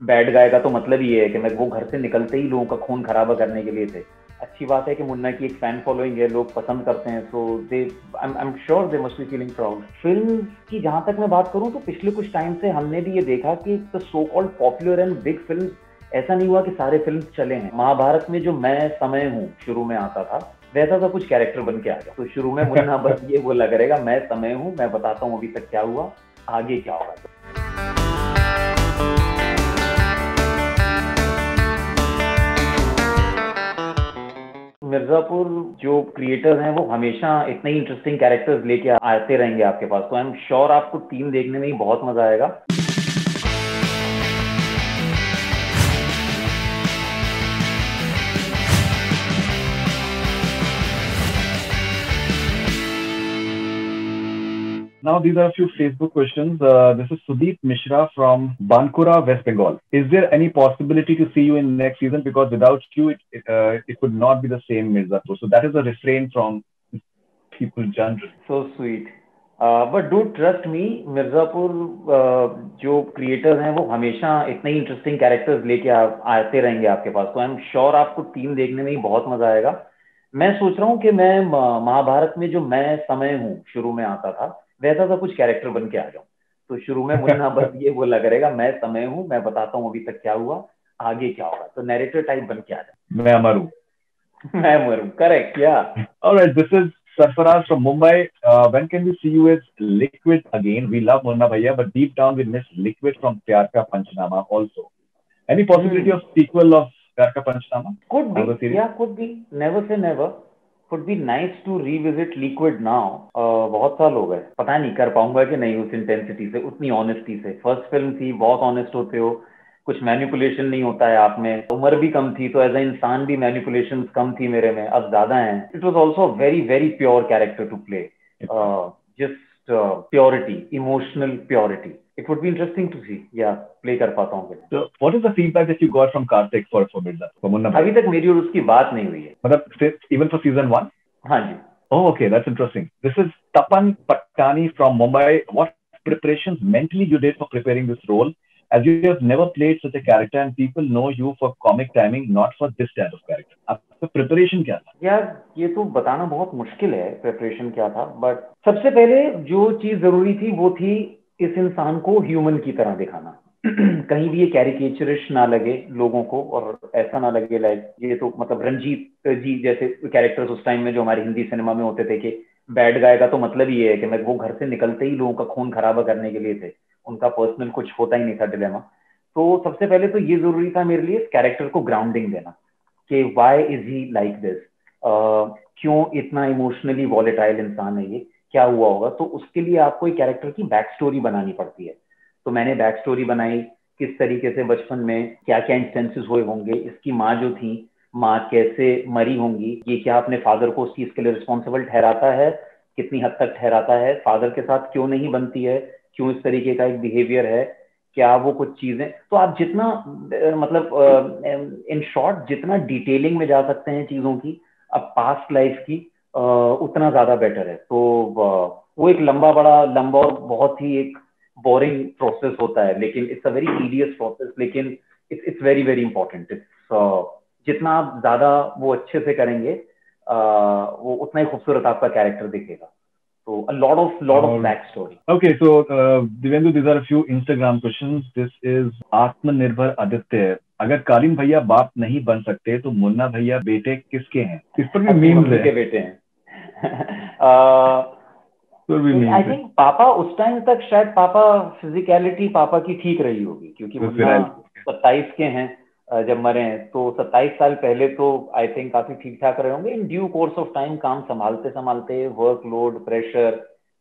Bad guy का तो मतलब ये है कि मैं वो घर से निकलते ही लोगों का खून खराबा करने के लिए थे। अच्छी बात है कि मुन्ना की एक फैन फॉलोइंग है, लोग पसंद करते हैं, so they I am sure they must be feeling proud. Film की जहां तक मैं बात करूं तो पिछले कुछ टाइम से हमने भी ये देखा कि the so called popular and big film, ऐसा नहीं हुआ कि सारे फिल्म चले हैं। महाभारत में जो मैं समय हूँ शुरू में आता था, वैसा सा कुछ कैरेक्टर बन के आ गया। तो शुरू में मुन्ना बस ये बोला करेगा, मैं समय हूँ, मैं बताता हूँ अभी तक क्या हुआ, आगे क्या होगा। मिर्जापुर जो क्रिएटर्स हैं वो हमेशा इतने ही इंटरेस्टिंग कैरेक्टर्स लेके आते रहेंगे आपके पास, तो आई एम श्योर आपको टीम देखने में ही बहुत मजा आएगा। Now, these are a few Facebook questions. This is Sudeep Mishra from Bankura, West Bengal. Is there any possibility to see you in next season? Because without you, it would not be the same Mirzapur. So that is a refrain from people generally. So sweet, but do trust me, Mirzapur जो creators हैं वो हमेशा इतने ही interesting characters लेके आते रहेंगे आपके पास, तो आई एम श्योर आपको टीम देखने में ही बहुत मजा आएगा। मैं सोच रहा हूँ कि मैं महाभारत में जो मैं समय हूँ शुरू में आता था, वैसा सा कुछ कैरेक्टर बन के आ जाऊँ। तो शुरू में मुन्ना बस ये बोला करेगा, मैं समय हूँ, मैं बताता हूँ अभी तक क्या हुआ, आगे क्या होगा। तो नैरेटर टाइप बन के आ जाए। मैं अमर हूँ. मैं मरूँ, करेक्ट या। All right, this is Sarfaraz from Mumbai. When can we see you as Liquid again? We love Munna Bhaiya, but deep down we miss Liquid from Pyar Ka Panchnama also. Any possibility of sequel of Pyar Ka Panchnama? Could Another be, series? yeah, could be. Never say never. Would be nice to revisit Liquid now. बहुत साल हो गए, पता नहीं कर पाऊंगा कि नहीं उस इंटेंसिटी से, उतनी ऑनेस्टी से। फर्स्ट फिल्म थी, बहुत ऑनेस्ट होते हो, कुछ मैनिपुलेशन नहीं होता है आप में। उम्र भी कम थी तो एज ए इंसान भी मैनिपुलेशन कम थी मेरे में, अब ज्यादा हैं। It was also very very pure character to play, just purity, emotional purity. It would be interesting to see, या प्ले कर पाता हूँ। So, what is the feedback that you got from Karthik for Mirza, for Munna अभी Bhaiya? तक मेरी और उसकी बात नहीं हुई है। मतलब even for season 1? हाँ जी। Oh, okay, that's interesting. This is Tapan Patani from Mumbai. What preparations mentally you did for preparing this role? As you have never played such a character and people know you for comic timing, not for this type of character. आपका preparation क्या था? यार ये तो बताना बहुत मुश्किल है प्रिपरेशन क्या था, बट सबसे पहले जो चीज जरूरी थी वो थी इस इंसान को ह्यूमन की तरह दिखाना। कहीं भी ये कैरिकेचरिश ना लगे लोगों को, और ऐसा ना लगे लाइक ये तो मतलब रंजीत जी जैसे कैरेक्टर्स उस टाइम में जो हमारे हिंदी सिनेमा में होते थे, कि बैड गाय का तो मतलब ये है कि मैं वो घर से निकलते ही लोगों का खून खराबा करने के लिए थे, उनका पर्सनल कुछ होता ही नहीं था डिलेमा। तो सबसे पहले तो ये जरूरी था मेरे लिए इस कैरेक्टर को ग्राउंडिंग देना, कि why is he like this, क्यों इतना इमोशनली वॉलेटाइल इंसान है ये, क्या हुआ होगा। तो उसके लिए आपको एक कैरेक्टर की बैक स्टोरी बनानी पड़ती है। तो मैंने बैक स्टोरी बनाई, किस तरीके से बचपन में क्या क्या इंस्टेंसेस हुए होंगे, इसकी माँ जो थी, माँ कैसे मरी होंगी, ये क्या अपने फादर को उस चीज के लिए रिस्पॉन्सिबल ठहराता है, कितनी हद तक ठहराता है, फादर के साथ क्यों नहीं बनती है, क्यों इस तरीके का एक बिहेवियर है, क्या वो कुछ चीजें। तो आप जितना मतलब इन शॉर्ट जितना डिटेलिंग में जा सकते हैं चीजों की, अब पास्ट लाइफ की, उतना ज्यादा बेटर है। तो वो एक लंबा और बहुत ही एक बोरिंग प्रोसेस होता है, लेकिन it's a very tedious process, लेकिन इट्स वेरी वेरी इंपॉर्टेंट। जितना आप ज्यादा वो अच्छे से करेंगे, वो उतना ही खूबसूरत आपका कैरेक्टर दिखेगा। So a lot of backstory. Okay, so Divendu, these are a few Instagram questions. This is Atmanirbhar Aditya. अगर कालीन भैया बाप नहीं बन सकते तो मुन्ना भैया बेटे किसके हैं? इस पर भी मीम्स है। के बेटे हैं। आई थिंक पापा उस टाइम तक शायद पापा फिजिकलिटी पापा की ठीक रही होगी, क्योंकि मुन्ना 27 के हैं जब मरे हैं, तो 27 साल पहले तो आई थिंक काफी ठीक ठाक रहे होंगे। In due course of time काम संभालते संभालते वर्कलोड प्रेशर,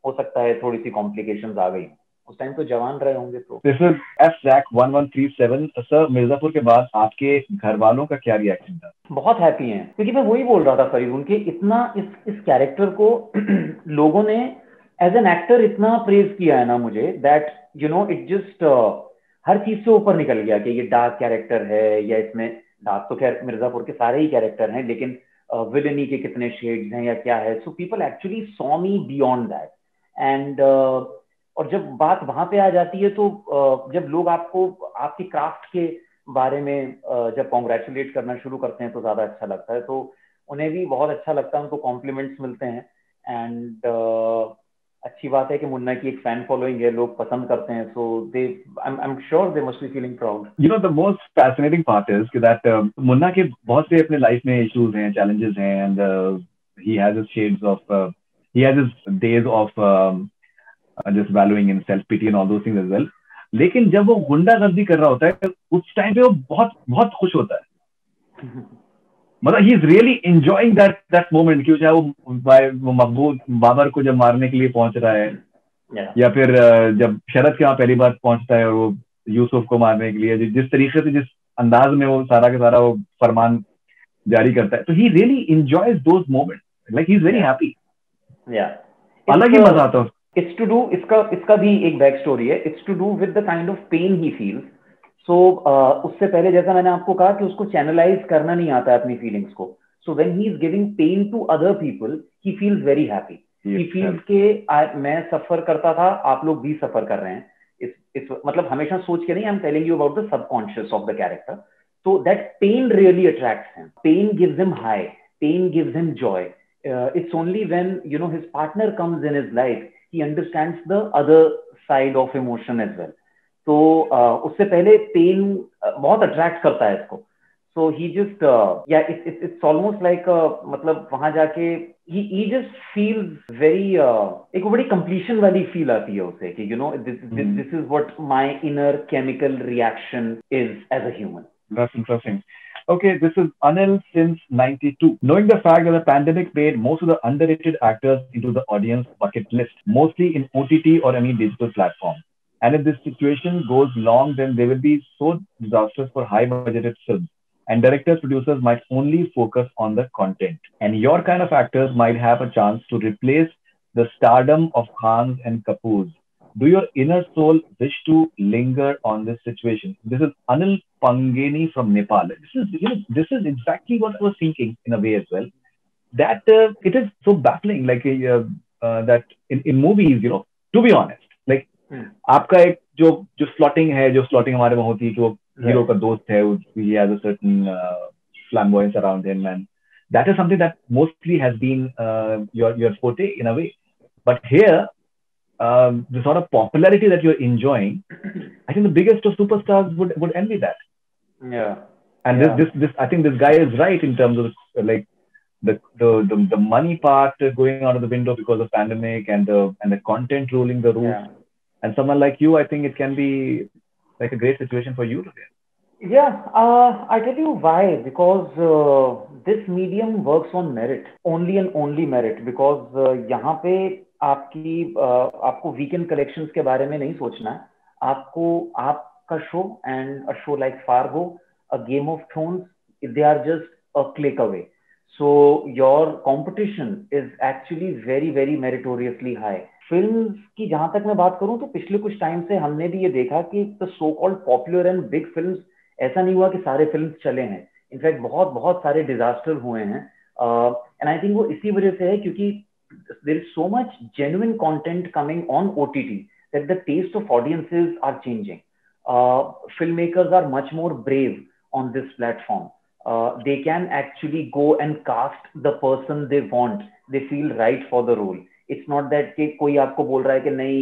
हो सकता है थोड़ी सी कॉम्प्लिकेशंस आ गई, उस टाइम तो जवान रहे होंगे। तो this is FZAC1137. Sir, Mirzapur के बाद आपके घर वालों का क्या रिएक्शन था? बहुत हैप्पी हैं, क्योंकि मैं वही बोल रहा था फरीद, उनके इतना इस कैरेक्टर को लोगों ने एज एन एक्टर इतना प्रेज किया है ना मुझे, that you know it just हर चीज से ऊपर निकल गया कि ये डार्क कैरेक्टर है, या इसमें डार्क तो खैर मिर्जापुर के सारे ही कैरेक्टर हैं, लेकिन विलनी के कितने शेड्स हैं या क्या है। So people actually saw me beyond that, and और जब बात वहां पे आ जाती है तो जब लोग आपको आपकी क्राफ्ट के बारे में जब कॉन्ग्रेचुलेट करना शुरू करते हैं तो ज्यादा अच्छा लगता है। तो उन्हें भी बहुत अच्छा लगता है, उनको कॉम्प्लीमेंट्स मिलते हैं। एंड अच्छी बात है कि मुन्ना की एक फैन फॉलोइंग है, लोग पसंद करते हैं। So they I am sure they must be feeling proud. You know, the most fascinating part is that Munna के बहुत से अपने लाइफ में इश्यूज हैं, challenges हैं, and he has his shades of he has his days of just wallowing in self pity and all those things as well. लेकिन जब वो गुंडागर्दी कर रहा होता है उस टाइम पे वो बहुत बहुत खुश होता है। मतलब he is really enjoying that moment, क्यों चाहे वो मकबूल बाबर को जब मारने के लिए पहुंच रहा है, या फिर जब शरद के वहां पहली बार पहुंचता है और वो यूसुफ को मारने के लिए जिस तरीके से, जिस अंदाज में वो सारा का सारा वो फरमान जारी करता है, तो he really enjoys those moments, like he is very happy. अलग ही मजा आता है। इट्स टू डू, इसका भी एक बैक स्टोरी है। It's to do with the kind of pain he feels. So उससे पहले जैसा मैंने आपको कहा कि उसको चैनलाइज करना नहीं आता है अपनी फीलिंग्स को। So when he is giving pain to other people he feels very happy. He feels के मैं सफर करता था, आप लोग भी सफर कर रहे हैं। इस मतलब हमेशा सोच के नहीं, I am telling you about the subconscious of the character. So that pain really attracts him. Pain gives him high. Pain gives him joy. It's only when his partner comes in his life he understands the other side of emotion as well. So उससे पहले pain बहुत attract करता है इसको. So he just it's almost like मतलब वहां जाके he just feels very एक बड़ी completion वाली feel आती है उसे कि this is what my inner chemical reaction is as a human. That's interesting. Okay, this is Anil since 92. Knowing the fact that the pandemic made most of the underrated actors into the audience bucket list, mostly in OTT or any digital platform. And if this situation goes long, then they will be so disastrous for high-budgeted films. And directors, producers might only focus on the content. And your kind of actors might have a chance to replace the stardom of Khans and Kapoors. Do your inner soul wish to linger on this situation? This is Anil Pangeni from Nepal. This is exactly what I was thinking in a way as well. That it is so baffling, like that in movies, to be honest, like आपका एक जो slotting है, जो slotting हमारे में होती है, जो हीरो का दोस्त है, he has a certain flamboyance around him, and that is something that mostly has been your forte in a way. But here, the sort of popularity that you're enjoying, I think the biggest of superstars would envy that. Yeah. And this I think this guy is right in terms of like the money part going out of the window because of pandemic and the content ruling the roof. Yeah. And someone like you, I think it can be like a great situation for you today. Yeah, I tell you why. Because this medium works on merit, only and only merit. Because यहाँ पे आपको weekend collections के बारे में नहीं सोचना है। आपको आपका show and a show like Fargo, a Game of Thrones, they are just a click away. So your competition is actually very very meritoriously high. Films की जहां तक मैं बात करूं तो पिछले कुछ टाइम से हमने भी ये देखा कि the so called popular and big films, ऐसा नहीं हुआ कि सारे फिल्म्स चले हैं। इनफैक्ट बहुत बहुत सारे डिजास्टर हुए हैं। एंड आई थिंक वो इसी वजह से है क्योंकि there is so much genuine content coming on OTT that the taste of audiences are changing. Filmmakers are much more brave on this platform. They can actually go and cast the person they want. They feel right for the role. It's not that कि कोई आपको बोल रहा है कि नहीं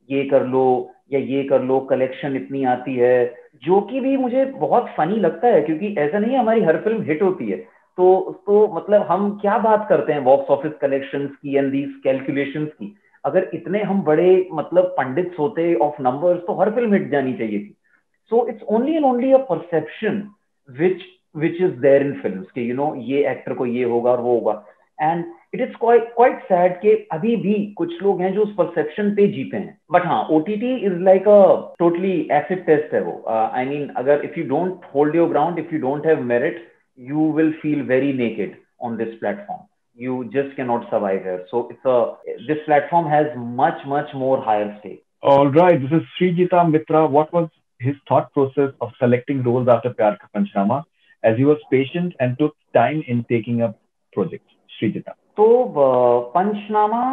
ये कर लो या ये कर लो, कलेक्शन इतनी आती है, जो कि भी मुझे बहुत फनी लगता है क्योंकि ऐसा नहीं है हमारी हर फिल्म हिट होती है। तो मतलब हम क्या बात करते हैं बॉक्स ऑफिस कलेक्शंस की एंड दीज कैलकुलेशंस की। अगर इतने हम बड़े मतलब पंडित्स होते ऑफ नंबर्स तो हर फिल्म हिट जानी चाहिए थी। So it's only and only a perception which is there in films कि ये एक्टर को ये होगा और वो होगा। And it is quite sad कि अभी भी कुछ लोग हैं जो उस परसेप्शन पे जीते हैं। बट हाँ, OTT is like a totally acid test है वो। आई मीन अगर if you don't hold your ground, if you don't have merit, you will feel very naked on this platform. You just cannot survive here. So this platform has much more higher stake. All right, this is Srijita Mitra. What was his thought process of selecting roles after Pyar Ka Panchnama, as he was patient and took time in taking up projects? Srijita. तो पंचनामा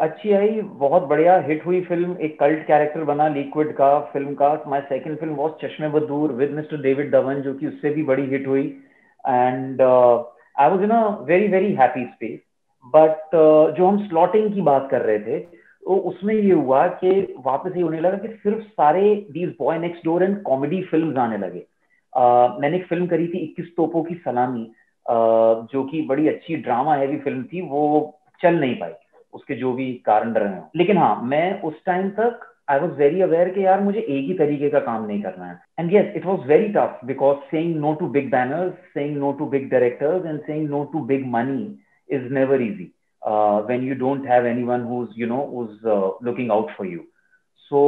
अच्छी आई, बहुत बढ़िया hit हुई film, एक cult character बना liquid का film का। My second film was चश्मे बदूर विद मिस्टर डेविड धवन, जो कि उससे भी बड़ी हिट हुई। And I was in a very very happy space. But जो हम स्लॉटिंग की बात कर रहे थे, तो उसमें ये हुआ कि वापस ये होने लगा कि सिर्फ सारे these boy next door and comedy film आने लगे। मैंने एक फिल्म करी थी 21 तोपों की सलामी, जो कि बड़ी अच्छी ड्रामा हैवी फिल्म थी, वो चल नहीं पाई, उसके जो भी कारण रहे हों। लेकिन हाँ, मैं उस टाइम तक आई वॉज वेरी अवेयर कि यार मुझे एक ही तरीके का काम नहीं करना है। And yes, it was very tough because saying no to big banners, saying no to big directors and saying no to big money is never easy when you don't have anyone who's looking out for you. So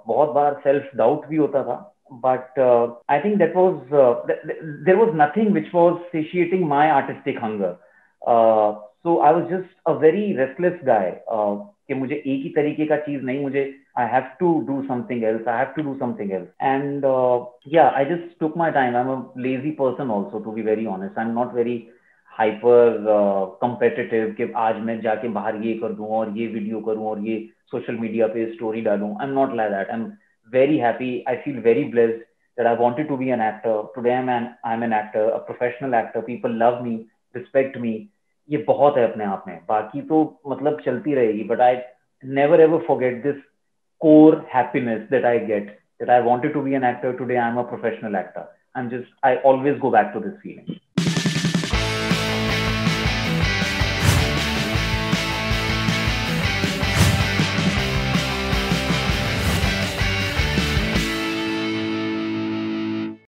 बहुत बार self doubt भी होता था, but I think that was there was nothing which was satiating my artistic hunger. So I was just a very restless guy, कि मुझे एक ही तरीके का चीज नहीं, मुझे I have to do something else. I have to do something else. And yeah, I just took my time. I'm a lazy person also, to be very honest. I'm not very hyper competitive कि आज मैं जाके बाहर ये कर दूं और ये वीडियो करूं और ये सोशल मीडिया पे स्टोरी डालूं। I am not like that. I am very happy. I feel very blessed that I wanted to be an actor. Today I'm an actor, a professional actor. People love me, respect me. ये बहुत है अपने आप में, बाकी तो मतलब चलती रहेगी, but I never ever forget this core happiness that I get, that I wanted to be an actor. Today I'm a professional actor. I always go back to this feeling.